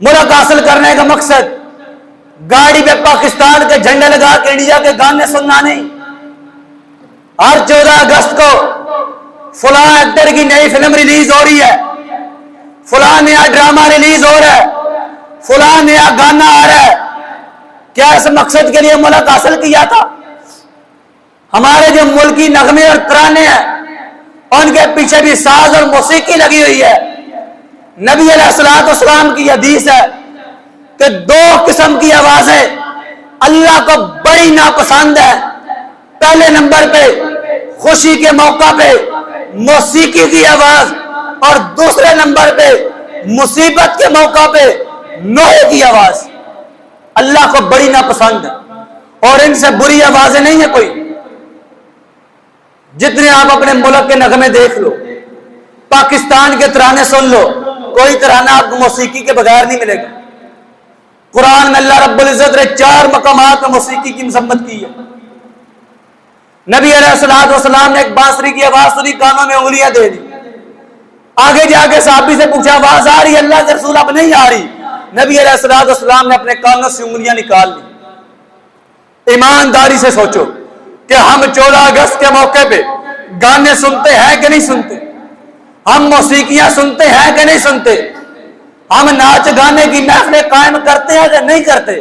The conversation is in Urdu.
ملک حاصل کرنے کا مقصد گاڑی پہ پاکستان کے جھنڈے لگا کے انڈیا کے گانے سننا نہیں. ہر 14 اگست کو فلاں ایکٹر کی نئی فلم ریلیز ہو رہی ہے، فلاں نیا ڈرامہ ریلیز ہو رہا ہے، فلاں نیا گانا آ رہا ہے. کیا اس مقصد کے لیے ملک حاصل کیا تھا؟ ہمارے جو ملکی نغمے اور ترانے ہیں ان کے پیچھے بھی ساز اور موسیقی لگی ہوئی ہے. نبی علیہ الصلوۃ والسلام کی حدیث ہے کہ 2 قسم کی آوازیں اللہ کو بڑی ناپسند ہے. پہلے نمبر پہ خوشی کے موقع پہ موسیقی کی آواز، اور دوسرے نمبر پہ مصیبت کے موقع پہ نوحے کی آواز. اللہ کو بڑی ناپسند ہے، اور ان سے بری آوازیں نہیں ہیں کوئی. جتنے آپ اپنے ملک کے نغمے دیکھ لو، پاکستان کے ترانے سن لو، کوئی ترانہ آپ کو موسیقی کے بغیر نہیں ملے گا. قرآن میں اللہ رب العزت نے 4 مقامات میں موسیقی کی مذمت کی ہے. نبی علیہ الصلوۃ والسلام نے ایک بانسری کی آواز سنی، کانوں میں انگلیاں دے دی. آگے جا کے صحابی سے پوچھا آواز آ رہی؟ اللہ کے رسول اب نہیں آ رہی. نبی علیہ الصلوۃ والسلام نے اپنے کانوں سے انگلیاں نکال لی. ایمانداری سے سوچو کہ ہم 14 اگست کے موقع پہ گانے سنتے ہیں کہ نہیں سنتے؟ ہم موسیقیاں سنتے ہیں کہ نہیں سنتے؟ ہم ناچ گانے کی محفلیں قائم کرتے ہیں کہ نہیں کرتے؟